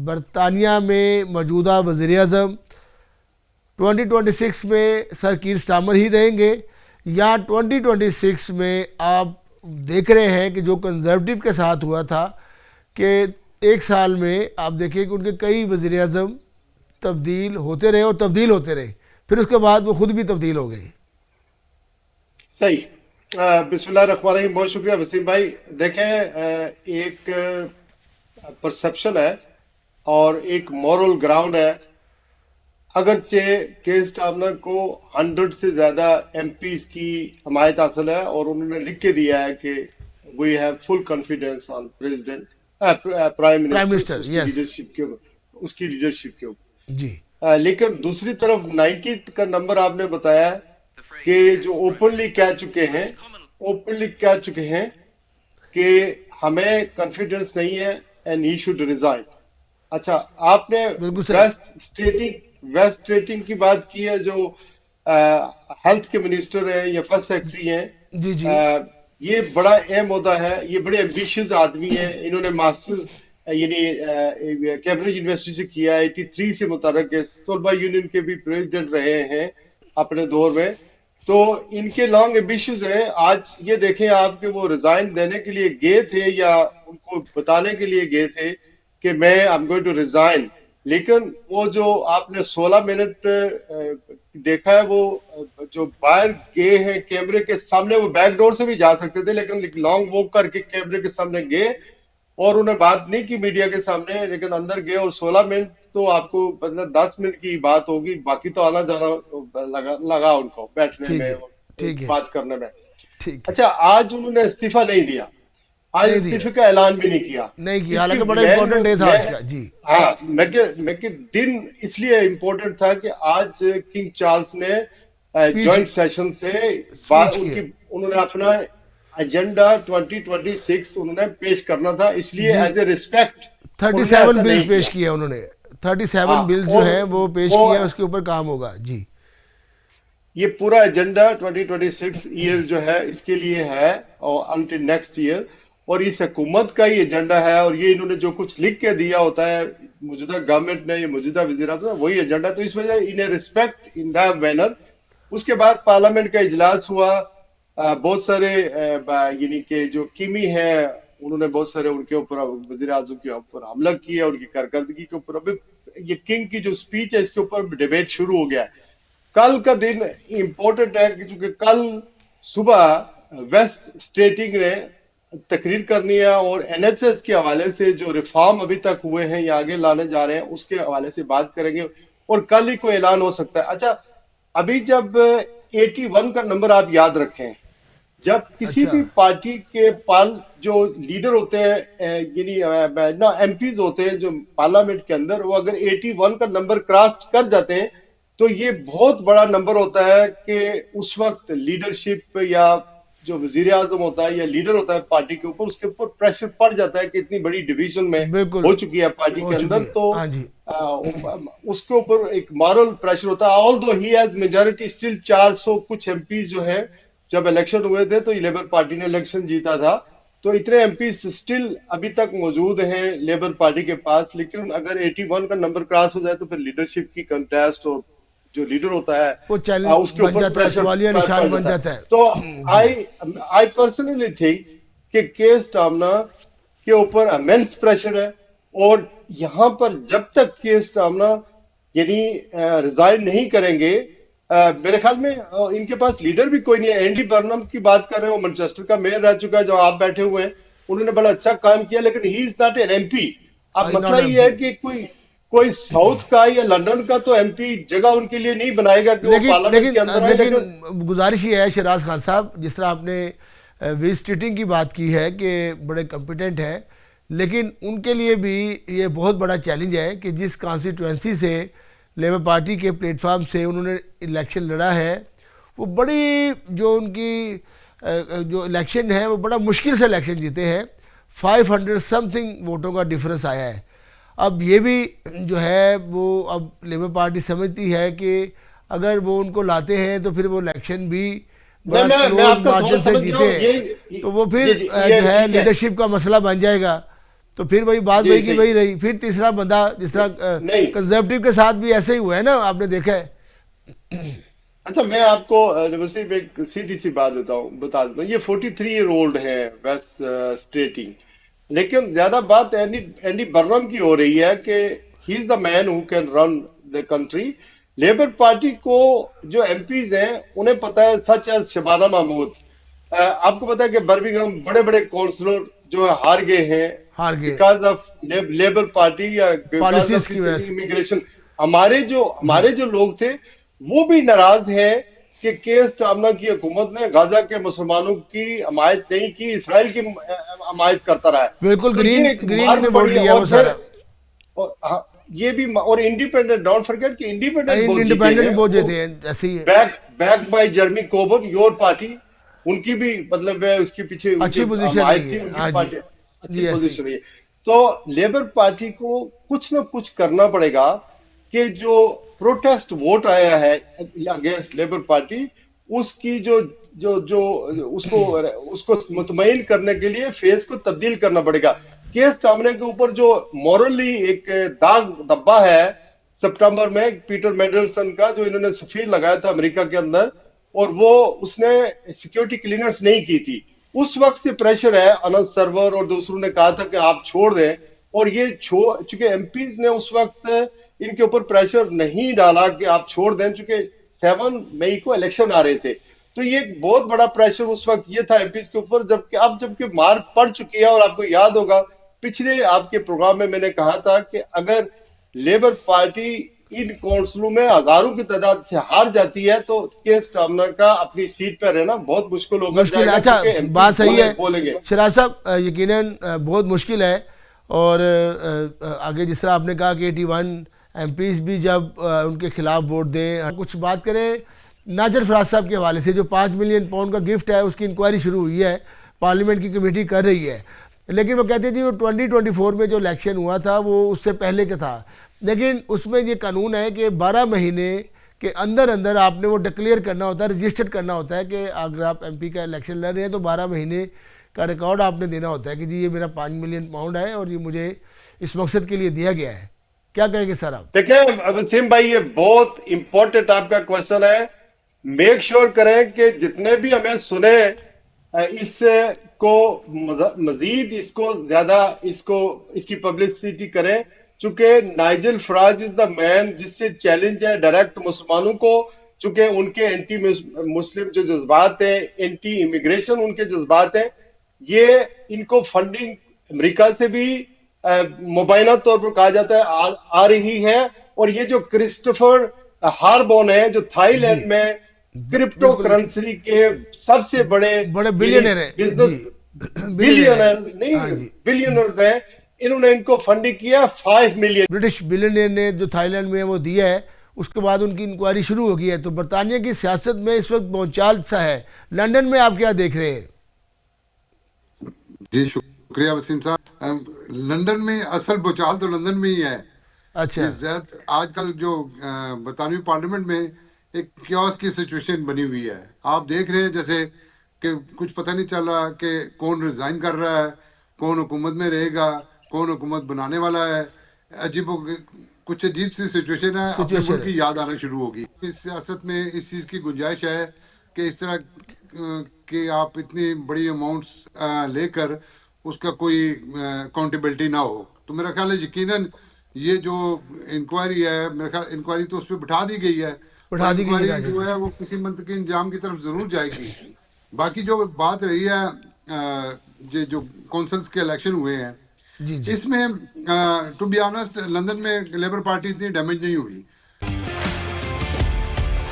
बरतानिया में मौजूदा वज़ीर-ए-आज़म 2026 में सर कीर स्टार्मर ही रहेंगे, या 2026 में आप देख रहे हैं कि जो कंजर्वेटिव के साथ हुआ था कि एक साल में आप देखिए कि उनके कई वज़ीर-ए-आज़म तब्दील होते रहे और तब्दील होते रहे, फिर उसके बाद वो खुद भी तब्दील हो गए। सही। बिस्मिल्लाहिर्रहमानिर्रहीम। बहुत शुक्रिया वसीम भाई। देखें, एक परसेप्शन है और एक मॉरल ग्राउंड है। अगरचे के स्टार्मर को 100 से ज्यादा एमपीज की हमायत हासिल है और उन्होंने लिख के दिया है कि we have full confidence on president, prime minister, उसकी लीडरशिप के ऊपर जी। लेकिन दूसरी तरफ 90 का नंबर आपने बताया कि जो ओपनली कह चुके हैं कि हमें कॉन्फिडेंस नहीं है एंड ही शुड रिजाइन। अच्छा, आपने वेस्ट स्टेटिंग की बात की है, जो हेल्थ के मिनिस्टर हैं या फर्स्ट सेक्रेटरी हैं। जी जी। ये बड़ा अहम होता है, ये बड़े एम्बिशियस आदमी हैं। इन्होंने मास्टर यानी कैम्ब्रिज यूनिवर्सिटी से किया है, 83 से मुतारक तलबा यूनियन के भी प्रेसिडेंट रहे हैं अपने दौर में, तो इनके लॉन्ग एम्बिशंस हैं। आज ये देखें आप कि वो रिजाइन देने के लिए गए थे या उनको बताने के लिए गए थे कि मैं I am going to resign, लेकिन वो जो आपने 16 मिनट देखा है, वो जो बाहर गए हैं कैमरे के सामने, वो बैक डोर से भी जा सकते थे, लेकिन लॉन्ग वॉक करके कैमरे के सामने गए और उन्हें बात नहीं की मीडिया के सामने, लेकिन अंदर गए। और 16 मिनट तो आपको मतलब 10 मिनट की बात होगी, बाकी तो आना जाना लगा उनको बैठने में और बात करने में। अच्छा, आज उन्होंने इस्तीफा नहीं दिया, आज इस्तीफे का ऐलान भी नहीं किया, हालांकि बड़ा इंपॉर्टेंट डे था आज का। जी हाँ, मैं के दिन इसलिए इंपॉर्टेंट था कि आज किंग चार्ल्स ने जॉइंट सेशन से उन्होंने अपना एजेंडा 2026 उन्होंने पेश करना था, इसलिए एज ए रिस्पेक्ट 37 बिल्स पेश किए उन्होंने। 37 बिल्स जो हैं वो पेश किए, उसके ऊपर काम होगा। जी, ये पूरा एजेंडा 2026 ईयर जो है इसके लिए है और अनटिल नेक्स्ट ईयर, और इस हुकूमत का ही एजेंडा है। और ये इन्होंने जो कुछ लिख के दिया होता है मौजूदा गवर्नमेंट ने, ये मौजूदा वज़ीर-ए-आज़म, वही एजेंडा, तो इस वजह इन्हें रिस्पेक्ट इन दैट मैनर। उसके बाद पार्लियामेंट का इजलास हुआ, बहुत सारे यानी कि जो किमी है उन्होंने बहुत सारे उनके ऊपर वज़ीर-ए-आज़म के ऊपर हमला किया, उनकी कारकर्दगी के ऊपर। अभी ये किंग की जो स्पीच है इसके ऊपर डिबेट शुरू हो गया है। कल का दिन इंपॉर्टेंट है क्योंकि कल सुबह वेस्ट स्टेटिंग ने तकरीर करनी है और एनएचएस के हवाले से जो रिफॉर्म अभी तक हुए हैं या आगे लाने जा रहे हैं उसके हवाले से बात करेंगे और कल ही कोई ऐलान हो सकता है। अच्छा, अभी जब 81 का नंबर आप याद रखें, जब किसी भी पार्टी के पाल जो लीडर होते हैं यानी ना एमपीज होते हैं जो पार्लियामेंट के अंदर, वो अगर 81 का नंबर क्रॉस कर जाते हैं तो ये बहुत बड़ा नंबर होता है कि उस वक्त लीडरशिप या जो वज़ीर-ए-आज़म होता है या लीडर होता है पार्टी के ऊपर, उसके ऊपर प्रेशर पड़ जाता है कि इतनी बड़ी डिवीजन में हो चुकी है पार्टी के अंदर, तो उसके ऊपर एक मॉरल प्रेशर होता है। Although he has majority still 400 कुछ एमपी जो है, जब इलेक्शन हुए थे तो लेबर पार्टी ने इलेक्शन जीता था, तो इतने एमपी स्टिल अभी तक मौजूद हैं लेबर पार्टी के पास। लेकिन अगर 81 का नंबर क्रॉस हो जाए तो फिर लीडरशिप की कंटेस्ट और जो लीडर होता है वो चैलेंज उसके ऊपर सवालिया निशान बन जाता है। तो आई पर्सनली थिंक कि केस स्टार्मर के ऊपर इमेंस प्रेशर है, और यहां पर जब तक केस स्टार्मर यानी रिजाइन नहीं करेंगे, मेरे ख्याल में इनके पास लीडर भी कोई नहीं है। एंडी बर्नम की बात कर रहे हैं, वो मैनचेस्टर का मेयर रह चुका है, जो आप बैठे हुए हैं, उन्होंने बड़ा अच्छा काम किया, लेकिन he is not an MP. अब मसला ये है कि कोई साउथ का या लंदन का तो एमपी जगह उनके लिए नहीं बनाएगा कि लेकिन गुजारिश ये है शहराज खान साहब, जिस तरह आपने विजिटिंग की बात की है कि बड़े कॉम्पिटेंट हैं, लेकिन उनके लिए भी ये बहुत बड़ा चैलेंज है कि जिस कॉन्स्टिट्यूंसी से लेबर पार्टी के प्लेटफार्म से उन्होंने इलेक्शन लड़ा है, वो बड़ी जो उनकी जो इलेक्शन है वो बड़ा मुश्किल से इलेक्शन जीते हैं। 500 समथिंग वोटों का डिफरेंस आया है। अब ये भी जो है वो अब लेबर पार्टी समझती है कि अगर वो उनको लाते हैं तो फिर वो इलेक्शन भी बड़ा क्लोज मार्जिन से जीते हैं, तो वो फिर जो है लीडरशिप का मसला बन जाएगा। तो फिर वही बात जी वही की सही। वही रही। फिर तीसरा बंदा जिस तरह नहीं, कंजर्वेटिव के साथ भी ऐसे ही हुआ है ना, आपने देखा है। अच्छा मैं आपको वैसे में एक सीधी सी बात बता देता हूँ। ये 43 ईयर ओल्ड है वेस्ट स्ट्रेटिंग, लेकिन ज्यादा बात एंडी एंडी बर्नम की हो रही है कि he is the man who can run the country. Labour party को जो एमपीज हैं उन्हें पता है, सच एज शबाना महमूद। आपको पता है कि बर्मिंघम बड़े बड़े काउंसलर जो है हार गए हैं हार गए बिकॉज ऑफ लेबर पार्टी या बिकॉज पॉलिसीज ऑफ की दिस वजह से। इमिग्रेशन। जी। हमारे जो लोग थे वो भी नाराज हैं कि के स्टामना की हुकूमत ने गाजा के मुसलमानों की हमायत नहीं की, इसराइल की हमायत करता रहा है। बिल्कुल, तो ग्रीन ये एक ग्रीन मार्क ने वोट पड़ी है। लिया वो और फिर सारा। हाँ, ये भी और इंडिपेंडेंट, डोंट फॉरगेट कि इंडिपेंडेंट बहुत जीते इंडिपेंडेंट हैं बहुत वो, देते हैं, ऐसे ही है। Back by जर्मी Cubbon your party. उनकी भी मतलब है उसके पीछे उनके अच्छी पोजीशन हमायत रही थी, है, उनकी हाँ जी। पार्टी अच्छी जी ऐसे ही। पोजीशन रही है। तो लेबर पार्टी को कुछ ना कुछ करना पड़ेगा कि जो प्रोटेस्ट वोट आया है अगेंस्ट लेबर पार्टी, उसकी जो जो जो उसको उसको मुतमईन करने के लिए फेस को तब्दील करना पड़ेगा। केस स्टामने के ऊपर जो मॉरली एक दाग धब्बा है सितंबर में पीटर मेंडलसन का, जो इन्होंने सफीर लगाया था अमेरिका के अंदर, और वो उसने सिक्योरिटी क्लियरेंस नहीं की थी। उस वक्त से प्रेशर है, अनंत सरवर और दूसरों ने कहा था कि आप छोड़ दें, और ये छोड़ चूंकि एमपीज ने उस वक्त इनके ऊपर प्रेशर नहीं डाला कि आप छोड़ दें, चूंकि 7 मई को इलेक्शन आ रहे थे। तो ये एक बहुत बड़ा प्रेशर उस वक्त ये था एमपीज के ऊपर। जबकि मार पड़ चुकी है, और आपको याद होगा पिछले आपके प्रोग्राम में मैंने कहा था कि अगर लेबर पार्टी इन काउंसिलों में हजारों की तादाद से हार जाती है तो के स्टामना का अपनी सीट पर रहना बहुत मुश्किल होकर मुश्किल है, जाएगा, अच्छा। क्योंकि एमपी बात सही है बोलेंगे। शराज साहब, यकीनन बहुत मुश्किल है। और आगे जिस तरह आपने कहा कि 81 एमपीज भी जब उनके खिलाफ वोट दें। कुछ बात करें नाजर फराज साहब के हवाले से, जो 5 मिलियन पाउंड का गिफ्ट है उसकी इंक्वायरी शुरू हुई है, पार्लियामेंट की कमेटी कर रही है। लेकिन वो कहते थे वो 2024 में जो इलेक्शन हुआ था वो उससे पहले का था, लेकिन उसमें ये कानून है कि 12 महीने के अंदर अंदर आपने वो डिक्लेयर करना होता है, रजिस्टर्ड करना होता है कि अगर आप एमपी का इलेक्शन लड़ रहे हैं तो 12 महीने का रिकॉर्ड आपने देना होता है कि जी ये मेरा 5 मिलियन पाउंड है और ये मुझे इस मकसद के लिए दिया गया है। क्या कहेंगे सर आप? देखिए वसीम भाई, ये बहुत इंपॉर्टेंट आपका क्वेश्चन है। मेक श्योर करें कि जितने भी हमें सुने इसको मजीद इसको ज्यादा इसको इसकी पब्लिसिटी करें। चूंकि Nigel Farage is the man जिससे चैलेंज है डायरेक्ट मुसलमानों को, चूंकि उनके एंटी मुस्लिम जो जज्बात हैं, एंटी इमिग्रेशन उनके जज्बात हैं, ये इनको फंडिंग अमेरिका से भी मुबैना तौर पर कहा जाता है आ रही है। और ये जो क्रिस्टोफर हार्बोन है जो जी थाईलैंड में क्रिप्टो बिल्कुल, करेंसी के सबसे बड़े बड़े बिलियनर है जी। बिजनेस बिलियनर है, बिलियनर हाँ नहीं जी। बिलियनर्स हैं, इन्होंने इनको फंडिंग किया 5 मिलियन। ब्रिटिश बिलियनर ने जो थाईलैंड में वो दिया है, उसके बाद उनकी इंक्वायरी शुरू हो गई है। तो बरतानिया की सियासत में इस वक्त भौचाल सा है। लंदन में आप क्या देख रहे हैं? जी शुक्रिया वसीम साहब। लंदन में असल भूचाल तो लंदन में ही है। अच्छा। ये ज्यादा आजकल जो बरतानवी पार्लियामेंट में एक क्योस की सिचुएशन बनी हुई है। आप देख रहे हैं जैसे कि कुछ पता नहीं चल रहा कि कौन रिजाइन कर रहा है, कौन हुकूमत में रहेगा, कौन हुकूमत बनाने वाला है। अजीब कुछ अजीब सी सिचुएशन है, अपने सिचुएशन मुल्क है। की याद आना शुरू होगी। इस सियासत में इस चीज़ की गुंजाइश है कि इस तरह कि आप इतनी बड़ी अमाउंट्स लेकर उसका कोई अकाउंटेबिलिटी ना हो। तो मेरा ख्याल है यकीनन ये जो इंक्वायरी है, मेरा ख्याल इंक्वायरी तो उस पर बिठा दी गई है, और उठा दी गई है इंक्वायरी राजन। जो है वो किसी मंत्र के इंजाम की तरफ जरूर जाएगी। बाकी जो बात रही है जो कौंसल्स के इलेक्शन हुए हैं, जी जी। इसमें टू बी ऑनेस्ट लंदन में लेबर पार्टी इतनी डैमेज नहीं हुई।